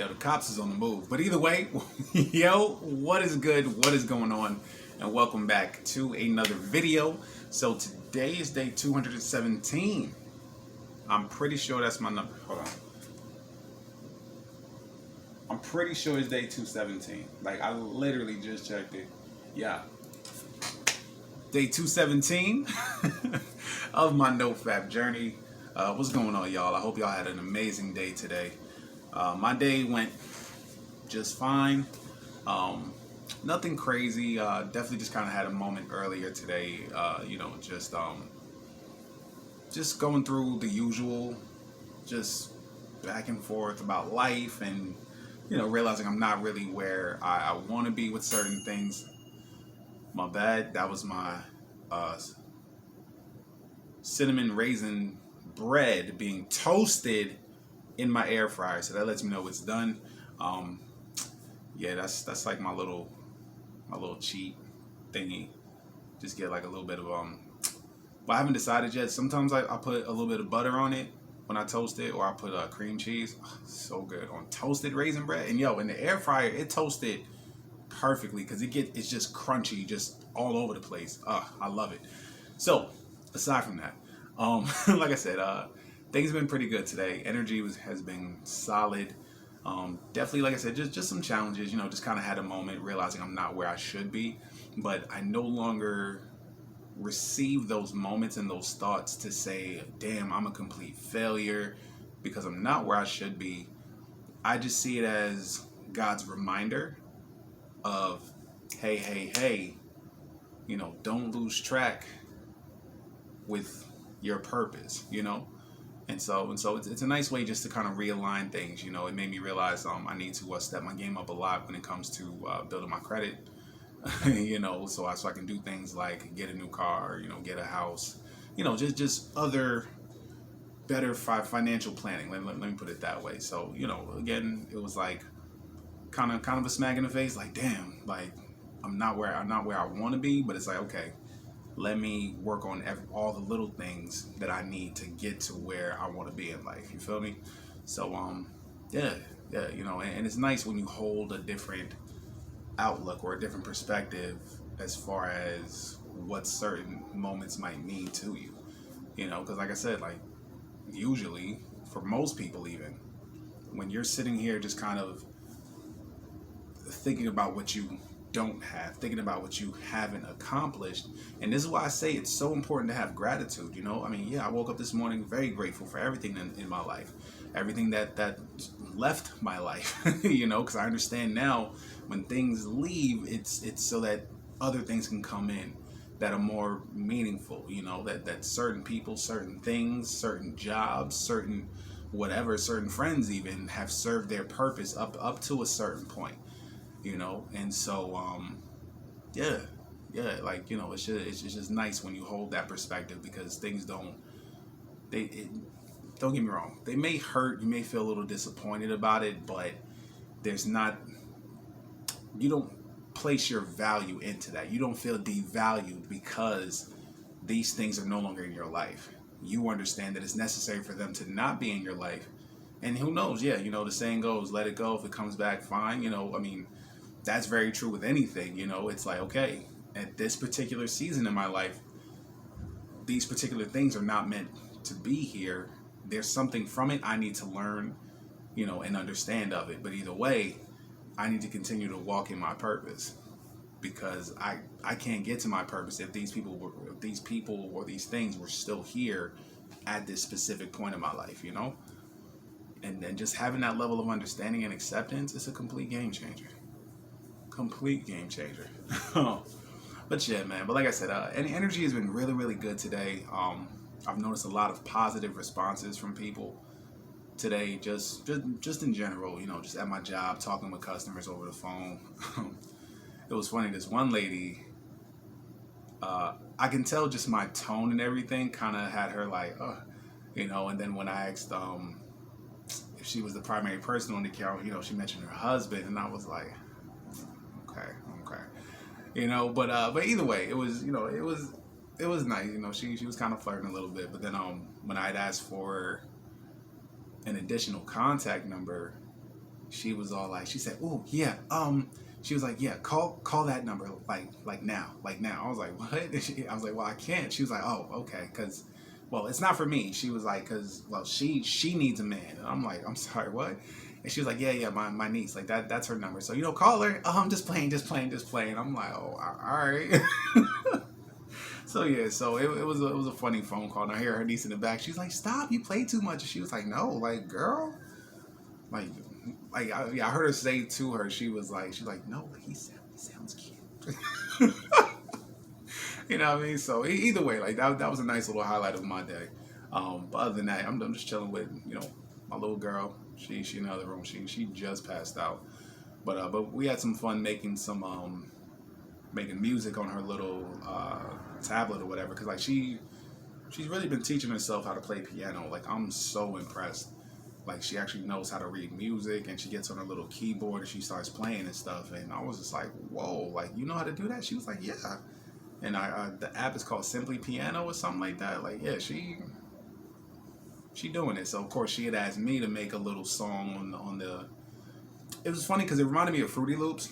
Yo, the cops is on the move. But either way, yo, what is good? What is going on? And welcome back to another video. So today is day 217. I'm pretty sure that's my number. Hold on. I'm pretty sure it's day 217. Like, I literally just checked it. Yeah. Day 217 of my NoFap journey. What's going on, y'all? I hope y'all had an amazing day today. My day went just fine. Nothing crazy. Definitely just kind of had a moment earlier today. Just going through the usual, just back and forth about life, and realizing I'm not really where I want to be with certain things. My bad. That was my cinnamon raisin bread being toasted in my air fryer, so that lets me know it's done. Yeah, that's like my little cheat thingy. Just get like a little bit of but I haven't decided yet. Sometimes I put a little bit of butter on it when I toast it, or I put cream cheese. Oh, so good on toasted raisin bread. And in the air fryer, it toasted perfectly because it's just crunchy, just all over the place. I love it. So aside from that, like I said, things have been pretty good today. Energy has been solid. Definitely, like I said, just some challenges. Just kind of had a moment realizing I'm not where I should be, but I no longer receive those moments and those thoughts to say, damn, I'm a complete failure because I'm not where I should be. I just see it as God's reminder of, hey, don't lose track with your purpose, And so it's a nice way just to kind of realign things. It made me realize I need to step my game up a lot when it comes to building my credit. So I can do things like get a new car, get a house, just other better financial planning. Let me put it that way. So again, it was like kind of a smack in the face. Like, damn, like I'm not where I want to be. But it's like, okay, let me work on all the little things that I need to get to where I want to be in life. You feel me? So yeah, and it's nice when you hold a different outlook or a different perspective as far as what certain moments might mean to you. Because like I said, like usually for most people, even when you're sitting here just kind of thinking about what you don't have, thinking about what you haven't accomplished. And this is why I say it's so important to have gratitude. I woke up this morning very grateful for everything in my life, everything that left my life, because I understand now when things leave, it's so that other things can come in that are more meaningful, that certain people, certain things, certain jobs, certain whatever, certain friends even have served their purpose up to a certain point. And so yeah, like it's just nice when you hold that perspective, because things don't get me wrong, they may hurt, you may feel a little disappointed about it, but you don't place your value into that. You don't feel devalued because these things are no longer in your life. You understand that it's necessary for them to not be in your life, and who knows, yeah, the saying goes, let it go, if it comes back, fine. That's very true with anything. It's like, okay, at this particular season in my life, these particular things are not meant to be here. There's something from it I need to learn, and understand of it. But either way, I need to continue to walk in my purpose, because I can't get to my purpose if these people or these things were still here at this specific point in my life, And then just having that level of understanding and acceptance is a complete game changer. Complete game changer. But yeah, man. But like I said, energy has been really, really good today. I've noticed a lot of positive responses from people today, just in general. Just at my job, talking with customers over the phone. It was funny. This one lady, I can tell just my tone and everything kind of had her like, And then when I asked if she was the primary person on the account, she mentioned her husband, and I was like, okay. But either way, it was nice. She was kind of flirting a little bit, but then when I'd asked for an additional contact number, she was all like, she said, "Oh yeah, she was like, yeah, call that number like now, like now." I was like, "What?" I was like, "Well, I can't." She was like, "Oh, okay, cause, well, it's not for me." She was like, "Cause, well, she needs a man." And I'm like, "I'm sorry, what?" And she was like, "Yeah, my niece, like that's her number. So call her." "Oh, I'm just playing." I'm like, "Oh, all right." So yeah, so it was a funny phone call. And I hear her niece in the back. She's like, "Stop, you play too much." And she was like, "No, like, girl, like, I heard her say to her, she's like, "No, he sounds cute." You know what I mean? So either way, like that was a nice little highlight of my day. But other than that, I'm just chilling with my little girl. She in the other room. She just passed out. But we had some fun making music on her little tablet or whatever. Cause like she's really been teaching herself how to play piano. Like, I'm so impressed. Like, she actually knows how to read music, and she gets on her little keyboard and she starts playing and stuff. And I was just like, whoa, like, you know how to do that? She was like, yeah. And the app is called Simply Piano or something like that. Like, yeah, she doing it. So of course she had asked me to make a little song on the. It was funny because it reminded me of Fruity Loops,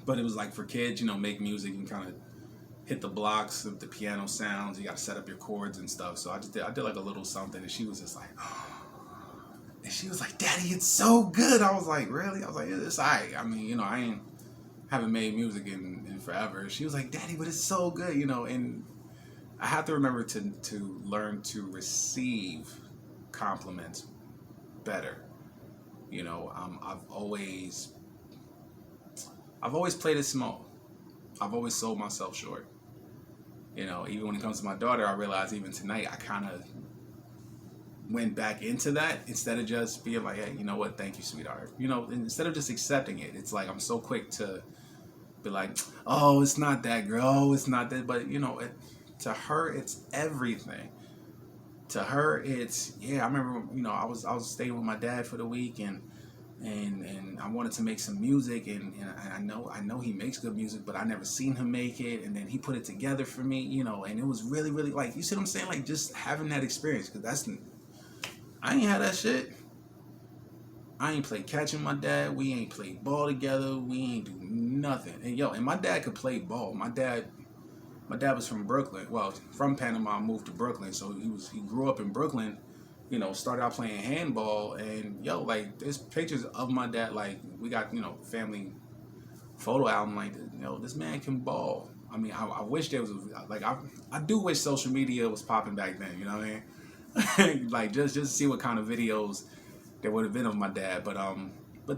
but it was like for kids. Make music and kind of hit the blocks of the piano sounds. You got to set up your chords and stuff. So I did like a little something, and she was just like, and she was like, "Daddy, it's so good." I was like, "Really?" I was like, "It's alright." I mean, I haven't made music in forever. She was like, "Daddy, but it's so good," and I have to remember to learn to receive compliments better. I've always played it small. I've always sold myself short. Even when it comes to my daughter, I realized even tonight I kind of went back into that instead of just being like, "Hey, you know what? Thank you, sweetheart." Instead of just accepting it, it's like I'm so quick to be like, "Oh, it's not that, girl. Oh, it's not that." But to her, it's everything. To her, it's, yeah. I remember, I was staying with my dad for the week, and I wanted to make some music, and I know he makes good music, but I never seen him make it, and then he put it together for me, and it was really, really, like, you see what I'm saying, like, just having that experience, because I ain't had that shit. I ain't played catch with my dad. We ain't played ball together. We ain't do nothing. And my dad could play ball. My dad was from Brooklyn. Well, from Panama, moved to Brooklyn. So he grew up in Brooklyn. Started out playing handball, and like, there's pictures of my dad. Like, we got family photo album. Like, this man can ball. I mean, I wish there was like, I do wish social media was popping back then. You know what I mean? Like, just to see what kind of videos there would have been of my dad. But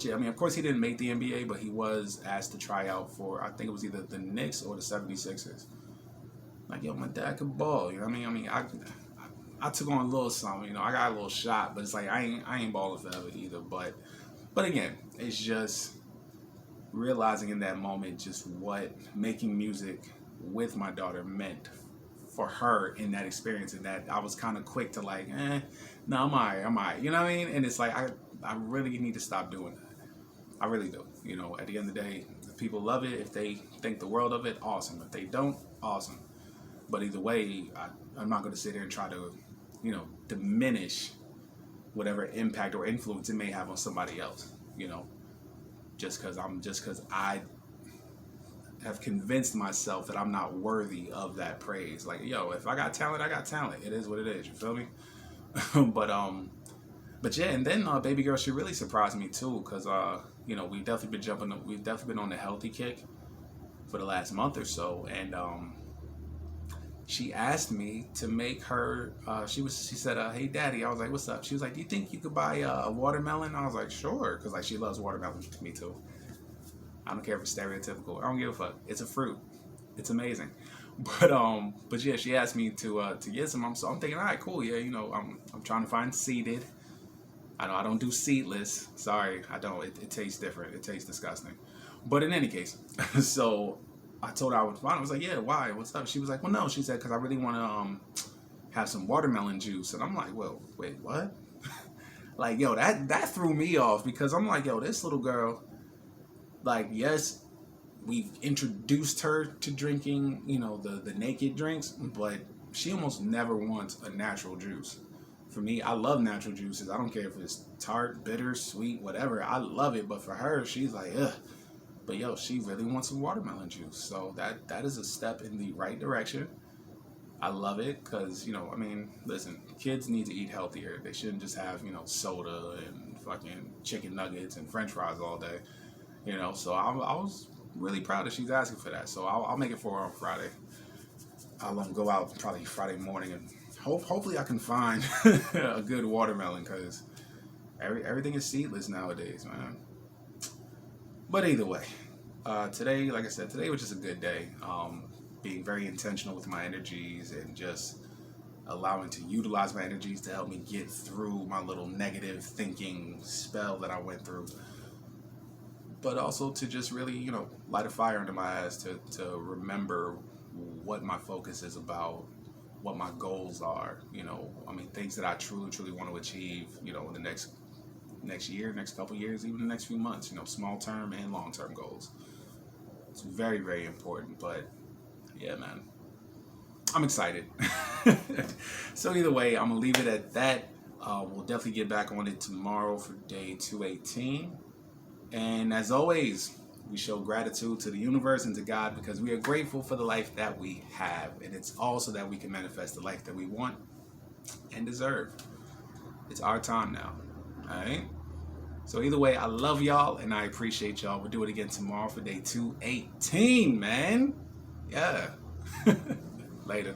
yeah, I mean, of course he didn't make the NBA, but he was asked to try out for, I think it was either the Knicks or the 76ers. Like, my dad could ball. You know what I mean? I took on a little something. I got a little shot, but it's like I ain't balling forever either. But again, it's just realizing in that moment just what making music with my daughter meant for her in that experience, and that I was kind of quick to like, no, I'm alright. You know what I mean? And it's like I really need to stop doing that. I really do. At the end of the day, if people love it, if they think the world of it, awesome. If they don't, awesome. But either way, I'm not going to sit here and try to, diminish whatever impact or influence it may have on somebody else. Just because I have convinced myself that I'm not worthy of that praise. Like, if I got talent, I got talent. It is what it is. You feel me? But yeah, and then baby girl, she really surprised me too, because we've definitely been on the healthy kick for the last month or so, and she asked me to make her. She said, "Hey, Daddy." I was like, "What's up?" She was like, "Do you think you could buy a watermelon?" I was like, "Sure," because like she loves watermelon. Me too. I don't care if it's stereotypical. I don't give a fuck. It's a fruit. It's amazing. But yeah, she asked me to get some. So I'm thinking, all right, cool. Yeah, I'm trying to find seeded. I don't do seedless. Sorry, I don't. It tastes different. It tastes disgusting. But in any case, so I told her I would find. I was like, yeah, why? What's up? She was like, well, no. She said, because I really want to have some watermelon juice. And I'm like, well, wait, what? Like, that threw me off, because I'm like, this little girl, like, yes, we've introduced her to drinking, the naked drinks, but she almost never wants a natural juice. For me, I love natural juices. I don't care if it's tart, bitter, sweet, whatever. I love it. But for her, she's like, ugh. But yo, she really wants some watermelon juice. So that is a step in the right direction. I love it because, I mean, listen, kids need to eat healthier. They shouldn't just have, soda and fucking chicken nuggets and french fries all day. So I was really proud that she's asking for that. So I'll make it for her on Friday. I'll go out probably Friday morning and hopefully I can find a good watermelon because everything is seedless nowadays, man. But either way, today, like I said, today was just a good day. Being very intentional with my energies and just allowing to utilize my energies to help me get through my little negative thinking spell that I went through. But also to just really, light a fire under my ass to remember what my focus is about, what my goals are, things that I truly want to achieve, in the next year, next couple years, even the next few months, small term and long term goals. It's very, very important, but yeah, man, I'm excited. So either way, I'm gonna leave it at that. We'll definitely get back on it tomorrow for day 218. And as always, we show gratitude to the universe and to God because we are grateful for the life that we have. And it's also that we can manifest the life that we want and deserve. It's our time now. All right? So either way, I love y'all and I appreciate y'all. We'll do it again tomorrow for day 218, man. Yeah. Later.